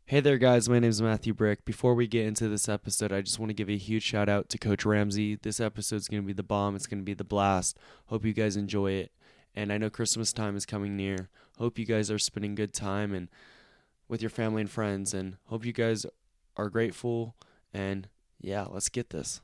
Hey there, guys. My name is Matthew Brick. Before we get into this episode, I just want to give a huge shout out to Coach Ramsey. This episode is going to be the bomb. It's going to be the blast. Hope you guys enjoy it. And I know Christmas time is coming near. Hope you guys are spending good time and with your family and friends. And hope you guys are grateful. And yeah, let's get this.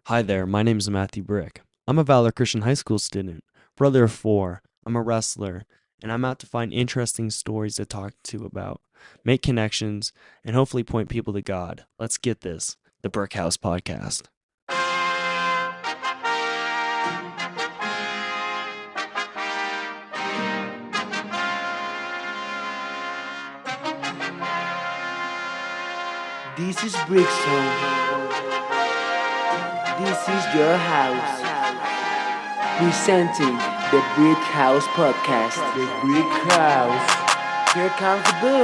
Hi there. My name is Matthew Brick. I'm a Valor Christian High School student, brother of four. I'm a wrestler, and I'm out to find interesting stories to talk to about, make connections, and hopefully point people to God. Let's get this. The Brick House Podcast. This is Brickstone. This is your house. Presenting the Brick House Podcast. The Brick House. Here comes the boom.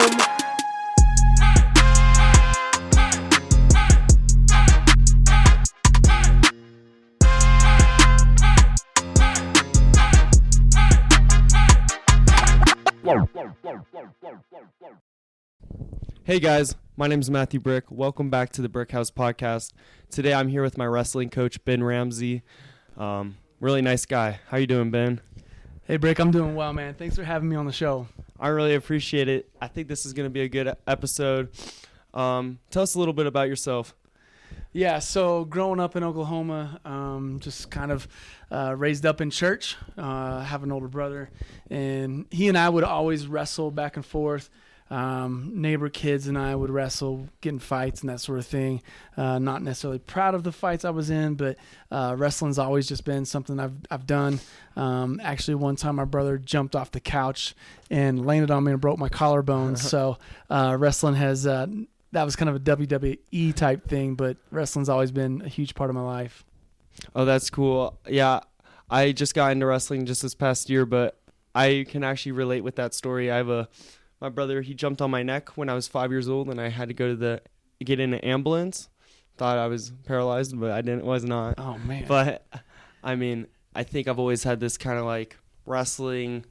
Hey guys, my name is Matthew Brick. Welcome back to the Brick House Podcast. Today I'm here with my wrestling coach, Ben Ramsey. Really nice guy. How you doing, Ben? Hey, Brick, I'm doing well, man. Thanks for having me on the show. I really appreciate it. I think this is going to be a good episode. Tell us a little bit about yourself. Yeah, so growing up in Oklahoma, just kind of raised up in church, have an older brother, and he and I would always wrestle back and forth. Neighbor kids and I would wrestle, get in fights and that sort of thing. Not necessarily proud of the fights I was in, but wrestling's always just been something I've done. Actually, one time my brother jumped off the couch and landed on me and broke my collarbone. So wrestling has that was kind of a WWE type thing, but wrestling's always been a huge part of my life. Oh, that's cool. Yeah, I just got into wrestling just this past year, but I can actually relate with that story. My brother, he jumped on my neck when I was 5 years old, and I had to go to get in an ambulance. Thought I was paralyzed, but was not. Oh, man. But, I mean, I think I've always had this kind of like wrestling,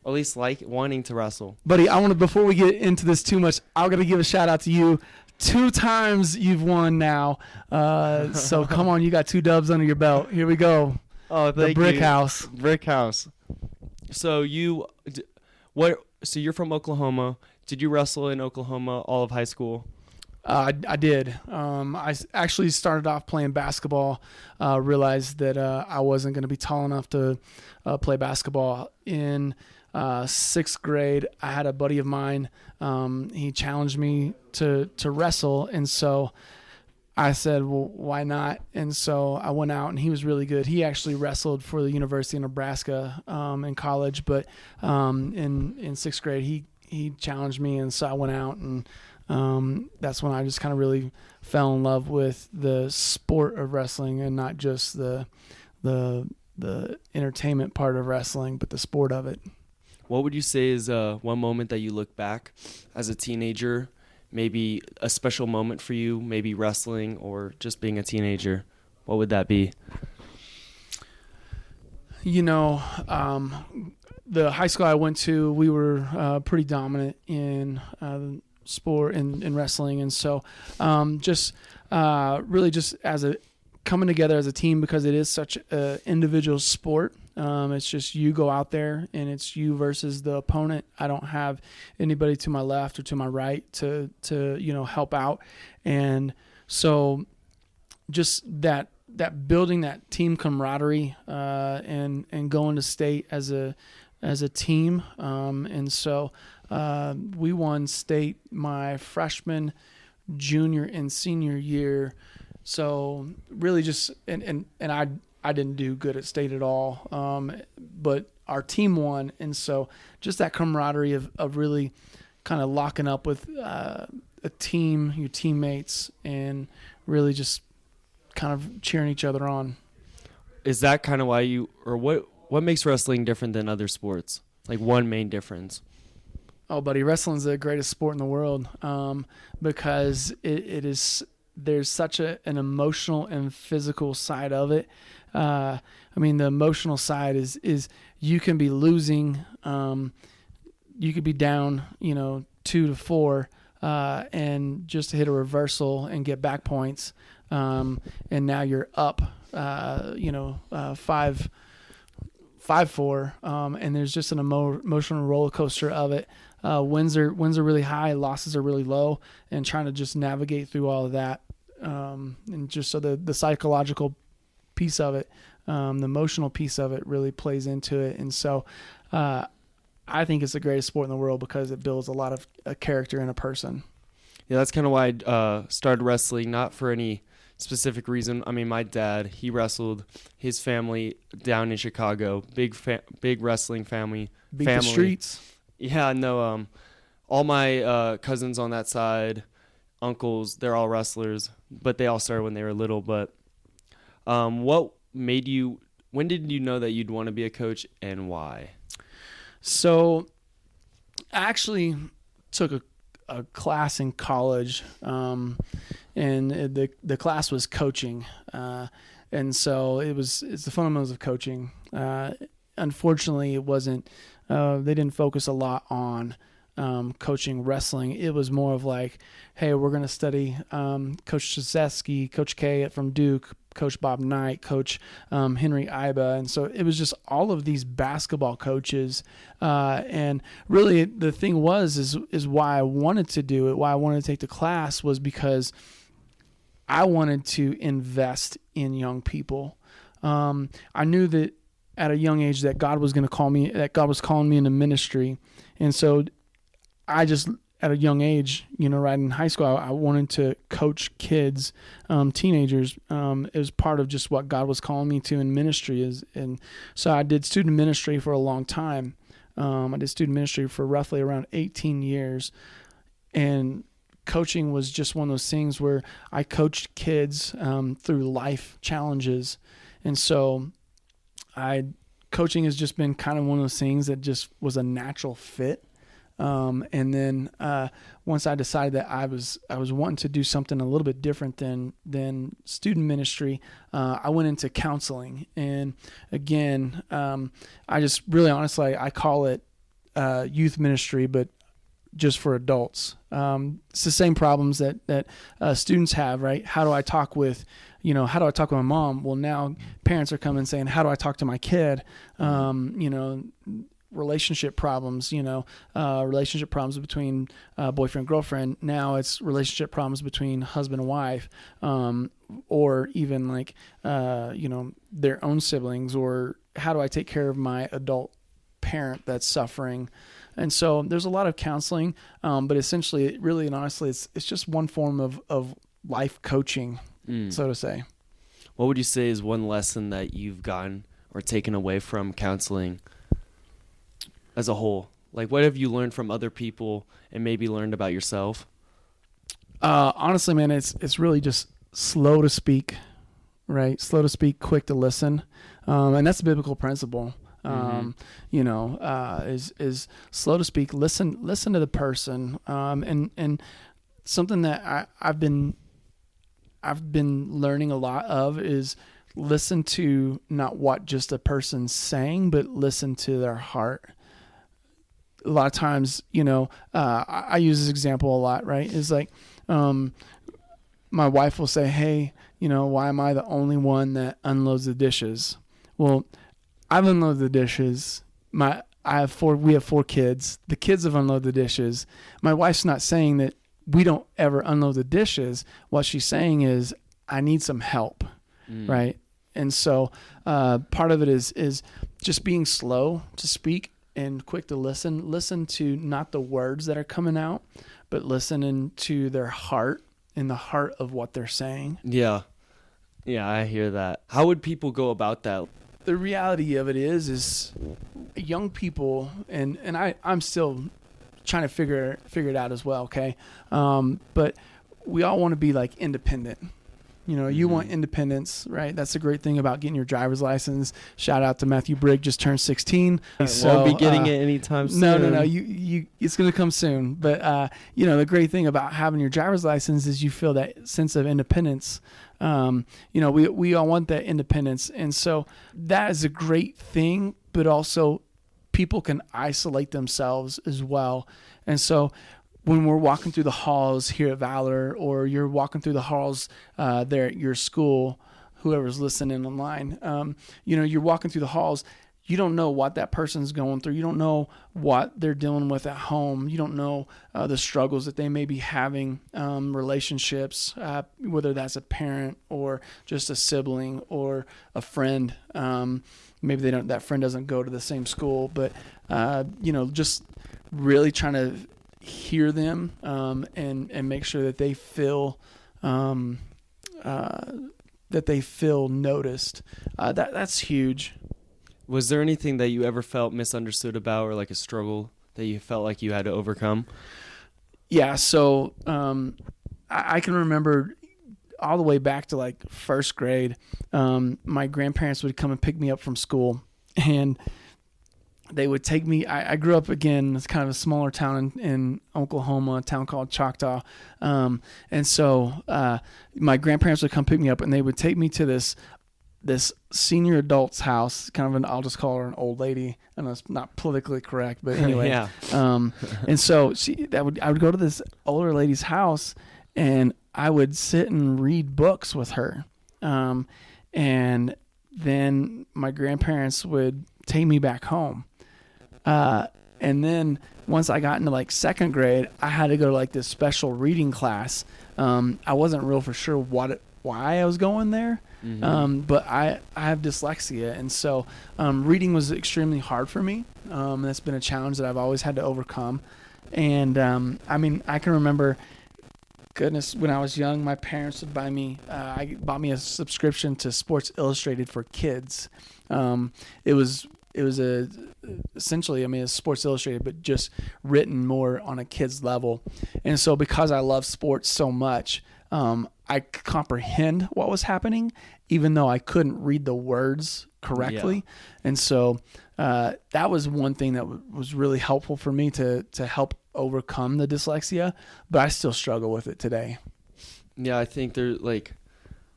at least like wanting to wrestle. Buddy, before we get into this too much, I got to give a shout out to you. 2 times you've won now. So come on, you got 2 dubs under your belt. Here we go. Oh, thank you. The Brick House. Brick House. So So you're from Oklahoma. Did you wrestle in Oklahoma all of high school? I did. I actually started off playing basketball, realized that I wasn't going to be tall enough to play basketball. In 6th grade, I had a buddy of mine. He challenged me to wrestle, and so I said, well, why not? And so I went out, and he was really good. He actually wrestled for the University of Nebraska in college, but in 6th grade, he challenged me, and so I went out, and that's when I just kind of really fell in love with the sport of wrestling and not just the entertainment part of wrestling, but the sport of it. What would you say is one moment that you look back as a teenager, maybe a special moment for you, maybe wrestling or just being a teenager? What would that be? You know, the high school I went to, we were pretty dominant in sport and wrestling. And so really just coming together as a team, because it is such an individual sport. It's just you go out there and it's you versus the opponent. I don't have anybody to my left or to my right to help out. And so just that building that team camaraderie and going to state as a team. And so we won state my freshman, junior, and senior year. So really just and I didn't do good at state at all, but our team won. And so just that camaraderie of really kind of locking up with a team, your teammates, and really just kind of cheering each other on. Is that kind of why what makes wrestling different than other sports? Like one main difference? Oh, buddy, wrestling's the greatest sport in the world because there's such an emotional and physical side of it. I mean, the emotional side is you can be losing, you could be down, 2 to 4, and just to hit a reversal and get back points. And now you're up, 5-4. And there's just an emotional roller coaster of it. Wins are really high, losses are really low, and trying to just navigate through all of that. And just so the psychological piece of it, the emotional piece of it really plays into it. And so, I think it's the greatest sport in the world because it builds a lot of a character in a person. Yeah, that's kind of why I started wrestling, not for any specific reason. I mean, my dad, he wrestled. His family down in Chicago, big wrestling family. Beat the streets. Yeah, no. All my cousins on that side, uncles, they're all wrestlers, but they all started when they were little. But what made you? When did you know that you'd want to be a coach, and why? So, I actually took a class in college, and the class was coaching, and so it's the fundamentals of coaching. Unfortunately, it wasn't. They didn't focus a lot on coaching wrestling. It was more of like, hey, we're going to study Coach Krzyzewski, Coach K from Duke, Coach Bob Knight, Coach Henry Iba. And so it was just all of these basketball coaches. And really the thing is why I wanted to do it, why I wanted to take the class was because I wanted to invest in young people. I knew that at a young age that God was going to call me, that God was calling me into ministry. And so I just, at a young age, right in high school, I wanted to coach kids, teenagers. It was part of just what God was calling me to in ministry. And so I did student ministry for a long time. I did student ministry for roughly around 18 years. And coaching was just one of those things where I coached kids through life challenges. And so coaching has just been kind of one of those things that just was a natural fit. And then once I decided that I was wanting to do something a little bit different than student ministry, I went into counseling. And again, I just really honestly, I call it youth ministry, but just for adults. It's the same problems that students have, right? How do I talk with my mom? Well, now parents are coming saying, how do I talk to my kid? Relationship problems, relationship problems between boyfriend, girlfriend. Now it's relationship problems between husband and wife, or even like, their own siblings, or how do I take care of my adult parent that's suffering? And so there's a lot of counseling, but essentially, really and honestly, it's just one form of life coaching, so to say. What would you say is one lesson that you've gotten or taken away from counseling as a whole? Like, what have you learned from other people and maybe learned about yourself? Honestly, man, it's really just slow to speak, right? Slow to speak, quick to listen. And that's a biblical principle. Is slow to speak, listen to the person. And something that I've been learning a lot of is listen to not what just a person's saying, but listen to their heart. A lot of times, I use this example a lot, right? It's like, my wife will say, hey, why am I the only one that unloads the dishes? Well, I've unloaded the dishes. We have 4 kids. The kids have unloaded the dishes. My wife's not saying that we don't ever unload the dishes. What she's saying is, I need some help, right? And so part of it is just being slow to speak and quick to listen. Listen to not the words that are coming out, but listening to their heart and the heart of what they're saying. Yeah, I hear that. How would people go about that? The reality of it is young people, and I'm still trying to figure it out as well, okay? But we all want to be like independent. You want independence, right? That's the great thing about getting your driver's license. Shout out to Matthew Brigg, just turned 16. Won't be getting it anytime soon. No. You it's going to come soon. But the great thing about having your driver's license is you feel that sense of independence. We all want that independence, and so that is a great thing. But also, people can isolate themselves as well, and so when we're walking through the halls here at Valor, or you're walking through the halls there at your school, whoever's listening online, you're walking through the halls. You don't know what that person's going through. You don't know what they're dealing with at home. You don't know the struggles that they may be having, relationships, whether that's a parent or just a sibling or a friend. Maybe that friend doesn't go to the same school, but just really trying to hear them and make sure that they feel noticed. That's huge. Was there anything that you ever felt misunderstood about, or like a struggle that you felt like you had to overcome? Yeah, so I can remember all the way back to like first grade. My grandparents would come and pick me up from school, and they would take me. I grew up, again, it's kind of a smaller town in Oklahoma, a town called Choctaw. And so my grandparents would come pick me up, and they would take me to this senior adult's house, kind of I'll just call her an old lady. I know it's not politically correct, but anyway. Yeah. And so I would go to this older lady's house, and I would sit and read books with her. And then my grandparents would take me back home. And then once I got into like second grade, I had to go to like this special reading class. I wasn't real for sure why I was going there. Mm-hmm. But I have dyslexia, and so reading was extremely hard for me. That's been a challenge that I've always had to overcome. And I can remember, goodness, when I was young, my parents would bought me a subscription to Sports Illustrated for kids. It was essentially, it's Sports Illustrated, but just written more on a kid's level. And so because I love sports so much, I could comprehend what was happening, even though I couldn't read the words correctly. Yeah. And so that was one thing that was really helpful for me to help overcome the dyslexia, but I still struggle with it today. Yeah, I think there's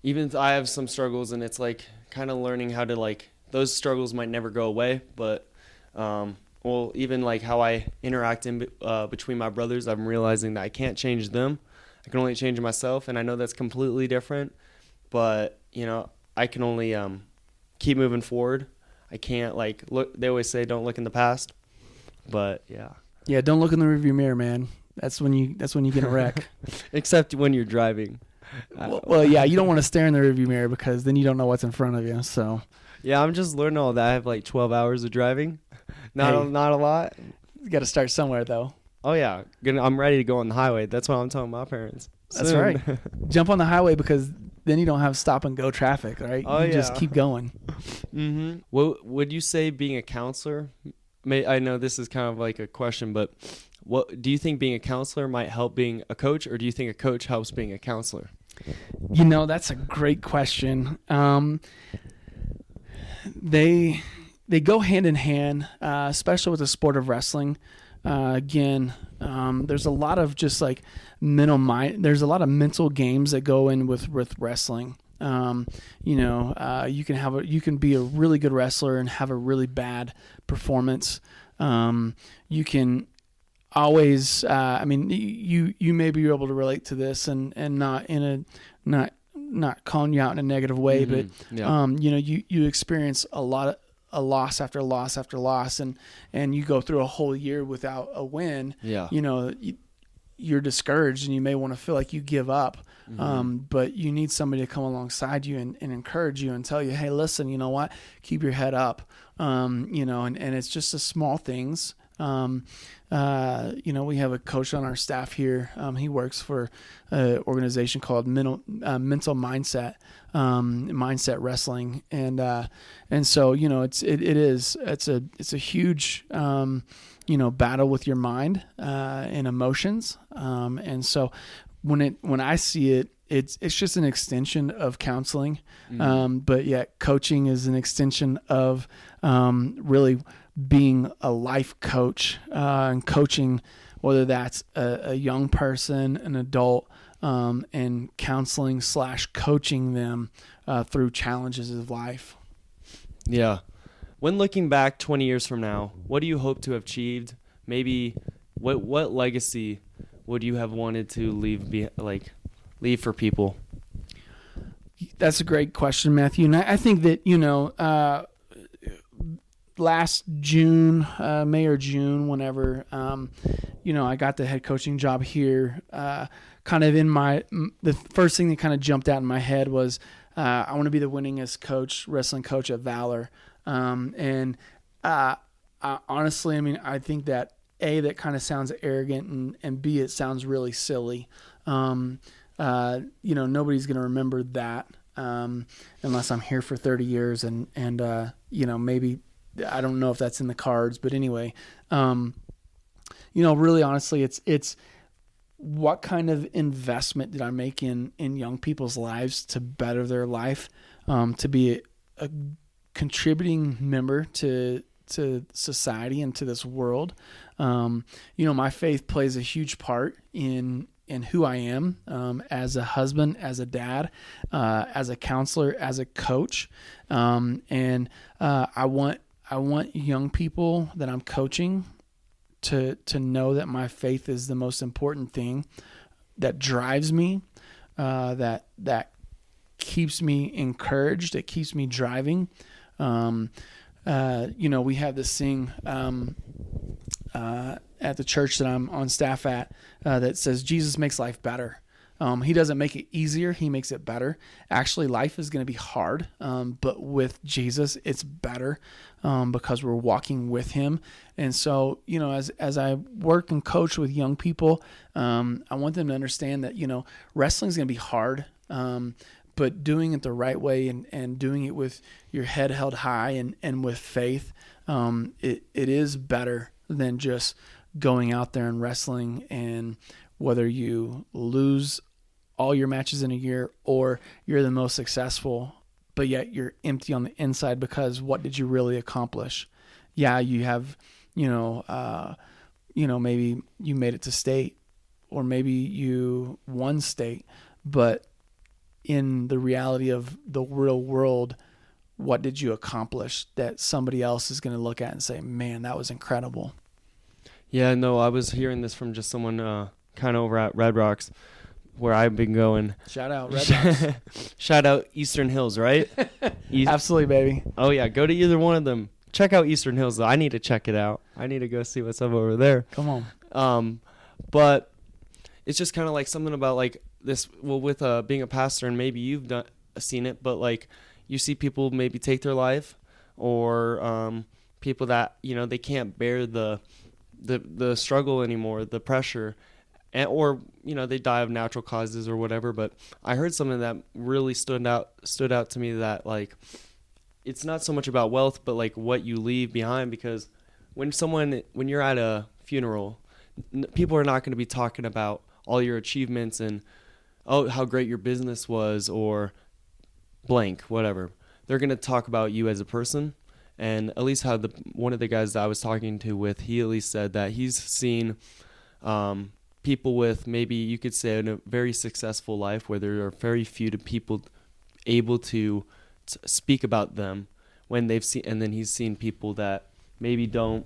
even I have some struggles, and it's like kind of learning how to those struggles might never go away, but even like how I interact between my brothers, I'm realizing that I can't change them. I can only change myself, and I know that's completely different, but I can only keep moving forward. I can't look. They always say don't look in the past, but yeah, don't look in the rearview mirror, man. That's when you get a wreck. Except when you're driving. Well, yeah, you don't want to stare in the rearview mirror because then you don't know what's in front of you. So yeah, I'm just learning all that. I have 12 hours of driving. Not a lot. You got to start somewhere though. Oh yeah, I'm ready to go on the highway. That's what I'm telling my parents. That's right. Jump on the highway, because then you don't have stop and go traffic, right? You just keep going. Mm-hmm. What would you say being a counselor? I know this is kind of like a question, but what do you think being a counselor might help being a coach, or do you think a coach helps being a counselor? That's a great question. They go hand in hand, especially with the sport of wrestling. There's a lot of just there's a lot of mental games that go in with wrestling. You can be a really good wrestler and have a really bad performance. You can always, you may be able to relate to this and not calling you out in a negative way, mm-hmm. But, yeah. You experience a loss after loss after loss, and you go through a whole year without a win. Yeah. You're discouraged, and you may want to feel like you give up. Mm-hmm. But you need somebody to come alongside you and encourage you and tell you, hey, listen, you know what? Keep your head up. And it's just the small things. We have a coach on our staff here. He works for an organization called Mental Mindset Wrestling, and so it's a huge battle with your mind and emotions, and so when I see it, it's just an extension of counseling, mm-hmm. But yet coaching is an extension of really being a life coach, and coaching, whether that's a young person, an adult, and counseling / coaching them through challenges of life. Yeah. When looking back 20 years from now, what do you hope to have achieved? Maybe what legacy would you have wanted to leave for people? That's a great question, Matthew. And I think that, last June, May or June, whenever, I got the head coaching job here, kind of the first thing that kind of jumped out in my head was, I want to be the winningest wrestling coach at Valor. Honestly, I mean, I think that that kind of sounds arrogant, and B, it sounds really silly. Nobody's going to remember that, unless I'm here for 30 years and maybe, I don't know if that's in the cards, but anyway, really honestly, it's what kind of investment did I make in young people's lives to better their life, to be a contributing member to society and to this world. My faith plays a huge part in who I am, as a husband, as a dad, as a counselor, as a coach. I want young people that I'm coaching to know that my faith is the most important thing that drives me, that keeps me encouraged, that keeps me driving. We have this thing at the church that I'm on staff at that says Jesus makes life better. He doesn't make it easier. He makes it better. Actually, life is going to be hard, but with Jesus, it's better because we're walking with him. And so, as I work and coach with young people, I want them to understand that, wrestling is going to be hard, but doing it the right way and doing it with your head held high and with faith, it is better than just going out there and wrestling. And whether you lose all your matches in a year or you're the most successful, but yet you're empty on the inside, because what did you really accomplish? Yeah, you have, maybe you made it to state, or maybe you won state, but in the reality of the real world, what did you accomplish that somebody else is going to look at and say, man, that was incredible? Yeah, no, I was hearing this from just someone kind of over at Red Rocks, where I've been going. Shout out Red Rocks. Shout out Eastern Hills, right? Absolutely, baby. Oh, yeah, go to either one of them. Check out Eastern Hills, though. I need to check it out. I need to go see what's up over there. Come on. But it's just kind of like something about like this, well, with being a pastor, and maybe you've seen it, but like you see people maybe take their life, or people that, they can't bear the struggle anymore, the pressure, or they die of natural causes or whatever. But I heard something that really stood out to me, that like it's not so much about wealth, but like what you leave behind. Because when you're at a funeral, people are not going to be talking about all your achievements and how great your business was or blank, whatever. They're going to talk about you as a person. And at least how one of the guys that I was talking to with, he at least said that he's seen people with, maybe you could say, in a very successful life, where there are very few people able to speak about them when they've seen, and then he's seen people that maybe don't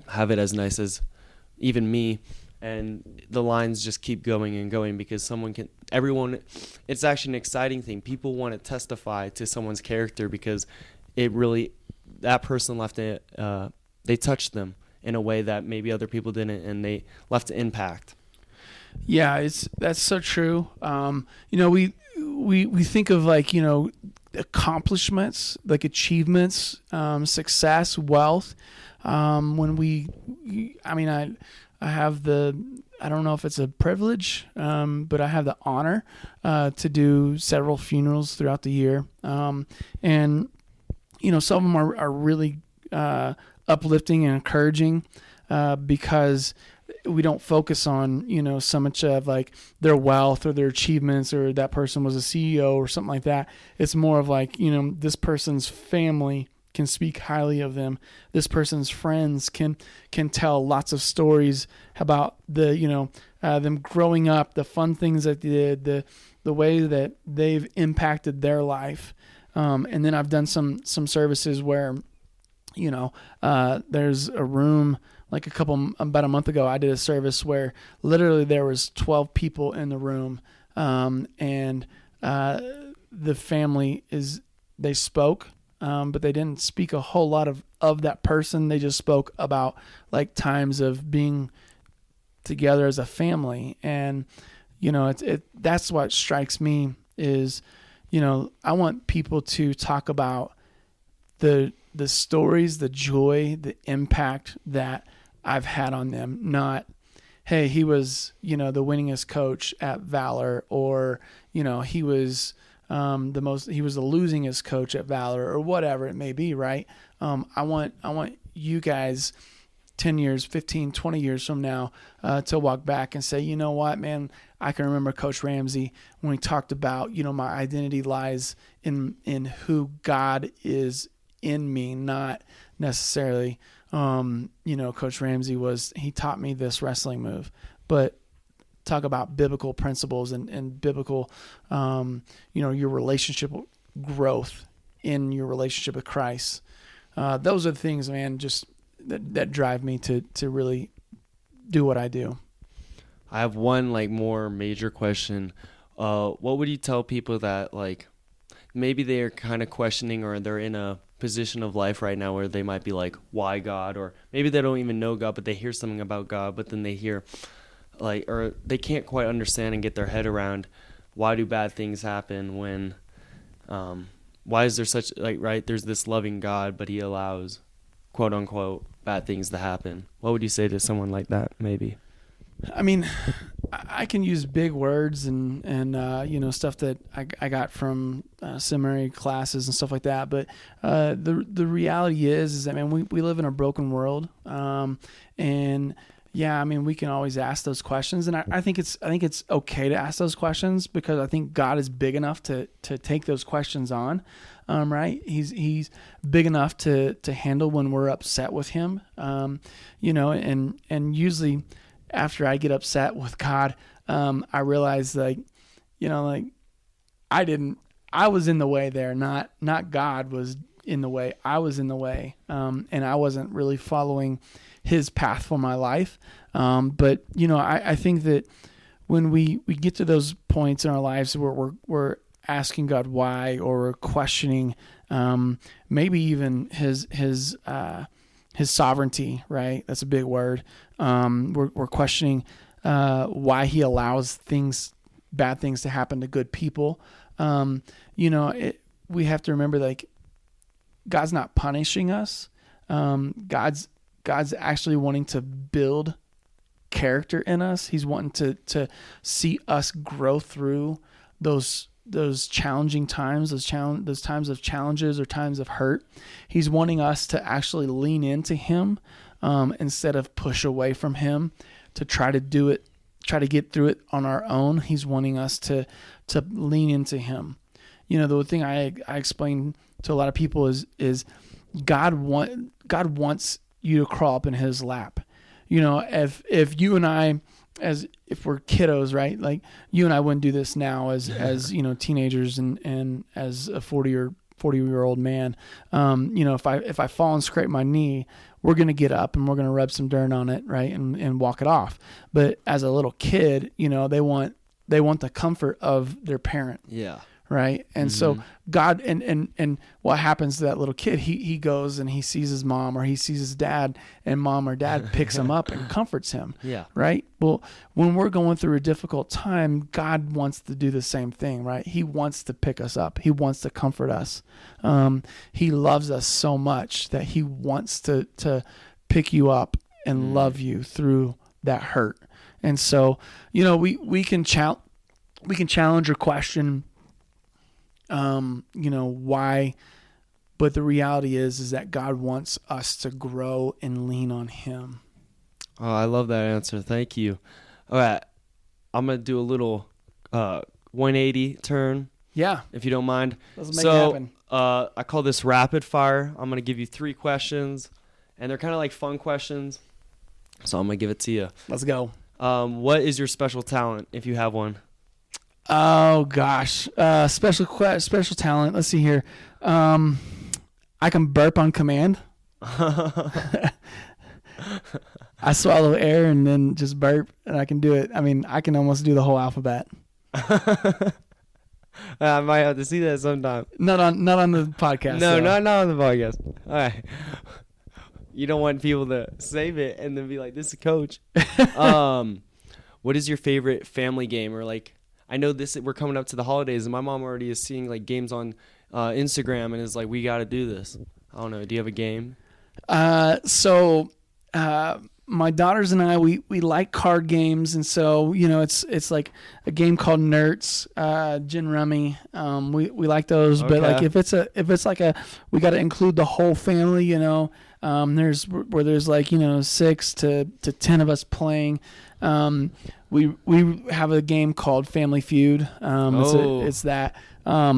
have it as nice as even me, and the lines just keep going and going, because it's actually an exciting thing. People want to testify to someone's character, because that person left it, they touched them in a way that maybe other people didn't, and they left an impact. Yeah, that's so true. We think of like, accomplishments, like achievements, success, wealth. I have I don't know if it's a privilege, but I have the honor to do several funerals throughout the year. Some of them are really uplifting and encouraging, because we don't focus on, so much of like their wealth or their achievements, or that person was a CEO or something like that. It's more of like, this person's family can speak highly of them. This person's friends can tell lots of stories about them growing up, the fun things that they did, the way that they've impacted their life. And then I've done some services where, there's a room like about a month ago, I did a service where literally there was 12 people in the room, and the family they spoke, but they didn't speak a whole lot of that person. They just spoke about like times of being together as a family. And, that's what strikes me is, I want people to talk about the stories, the joy, the impact that I've had on them. Not, hey, he was, the winningest coach at Valor, or, he was he was the losingest coach at Valor, or whatever it may be. Right. I want you guys 10 years, 15, 20 years from now, to walk back and say, you know what, man, I can remember Coach Ramsey when he talked about, my identity lies in who God is in me, not necessarily, Coach Ramsey he taught me this wrestling move, but talk about biblical principles and biblical, your relationship growth in your relationship with Christ. Those are the things, man, just that drive me to really do what I do. I have one like more major question. What would you tell people that like maybe they're kind of questioning, or they're in a position of life right now where they might be like, why God? Or maybe they don't even know God, but they hear something about God, but then they hear like, or they can't quite understand and get their head around, why do bad things happen when, why is there such like, right, there's this loving God, but he allows quote unquote bad things to happen. What would you say to someone like that? Maybe. I mean, I can use big words and stuff that I got from seminary classes and stuff like that. But the reality is that, man, we live in a broken world, and yeah, I mean, we can always ask those questions, and I think it's okay to ask those questions, because I think God is big enough to take those questions on. Right? He's big enough to handle when we're upset with him. And usually after I get upset with God, I realize I was in the way there, not God was in the way. I was in the way. And I wasn't really following his path for my life. But I think that when we get to those points in our lives where we're asking God why, or we're questioning, maybe even his sovereignty, right? That's a big word. We're questioning why he allows bad things to happen to good people. We have to remember, like, God's not punishing us. God's actually wanting to build character in us. He's wanting to see us grow through those challenging times, those times of challenges or times of hurt. He's wanting us to actually lean into him, instead of push away from him to try to get through it on our own. He's wanting us to lean into him. The thing I explain to a lot of people is God wants you to crawl up in his lap. If you and I, if we're kiddos, right? Like, you and I wouldn't do this now as teenagers and as a 40-year-old man. If I fall and scrape my knee, we're going to get up and we're going to rub some dirt on it, right? And walk it off. But as a little kid, they want the comfort of their parent. Yeah. Right. And so God, and what happens to that little kid, he goes and he sees his mom or he sees his dad, and mom or dad picks him up and comforts him. Yeah. Right. Well, when we're going through a difficult time, God wants to do the same thing, right? He wants to pick us up. He wants to comfort us. He loves us so much that he wants to pick you up and love you through that hurt. And so, we can challenge or question, why, but the reality is that God wants us to grow and lean on him. Oh, I love that answer. Thank you. All right. I'm going to do a little 180 turn. Yeah. If you don't mind. Let's make it happen. I call this rapid fire. I'm going to give you 3 questions, and they're kind of like fun questions. So I'm going to give it to you. Let's go. What is your special talent, if you have one? Oh gosh, special talent. Let's see here. I can burp on command. I swallow air and then just burp, and I can do it. I mean, I can almost do the whole alphabet. I might have to see that sometime. Not on the podcast. No, though. not on the podcast. All right. You don't want people to save it and then be like, "This is Coach." What is your favorite family game? Or like, I know we're coming up to the holidays, and my mom already is seeing like games on Instagram, and is like, "We got to do this." I don't know. Do you have a game? So my daughters and I, we like card games, and so it's like a game called Nerds, Gin Rummy. We like those, but like if it's like we got to include the whole family. There's 6 to 10 of us playing. We have a game called Family Feud. It's that. I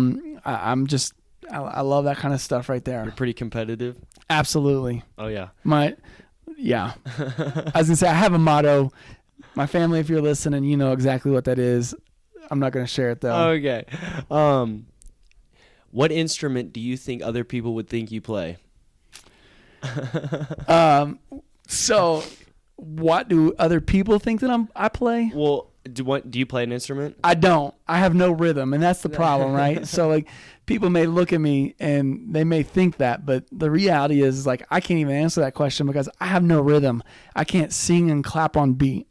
love that kind of stuff right there. You're pretty competitive. Absolutely. Oh yeah. Yeah. I was gonna say I have a motto. My family, if you're listening, you know exactly what that is. I'm not gonna share it though. Okay. What instrument do you think other people would think you play? So what do other people think that I play? Well, do you play an instrument? I don't. I have no rhythm, and that's the problem, right? So like people may look at me and they may think that, but the reality is like I can't even answer that question because I have no rhythm. I can't sing and clap on beat.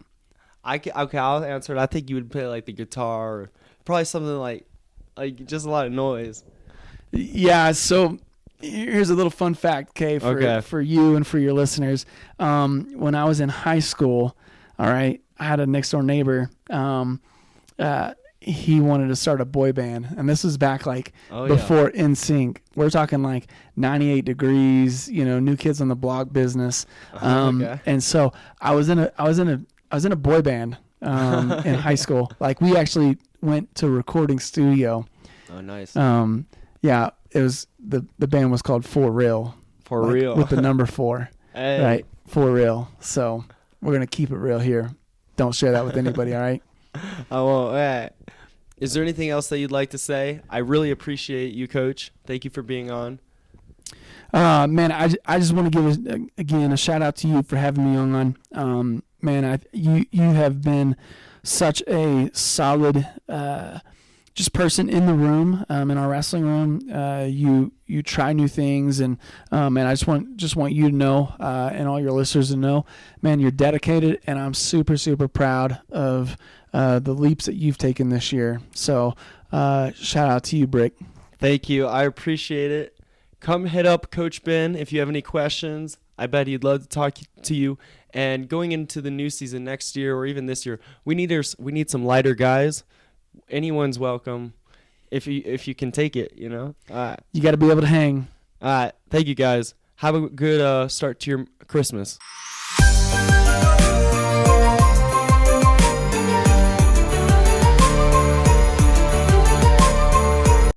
Okay, I'll answer it. I think you would play like the guitar, or probably something like just a lot of noise. Yeah, so here's a little fun fact, Kay, for you and for your listeners. When I was in high school, all right, I had a next door neighbor. He wanted to start a boy band, and this was back before NSYNC. We're talking like 98 Degrees, New Kids on the Block business. And so I was in a boy band in high school. Like we actually went to a recording studio. Oh, nice. Yeah, it was the band was called For Real. For Real. With the number 4. Hey. Right, For Real. So we're going to keep it real here. Don't share that with anybody, all right? I won't. All right. Is there anything else that you'd like to say? I really appreciate you, Coach. Thank you for being on. Man, I just want to give again a shout out to you for having me on. Man, you have been such a solid just person in the room, in our wrestling room. You try new things, and man, I just want you to know, and all your listeners to know, man, you're dedicated, and I'm super super proud of the leaps that you've taken this year. So shout out to you, Brick. Thank you. I appreciate it. Come hit up Coach Ben if you have any questions. I bet he'd love to talk to you. And going into the new season next year or even this year, we need some lighter guys. Anyone's welcome if you can take it, All right. You got to be able to hang. All right. Thank you, guys. Have a good start to your Christmas.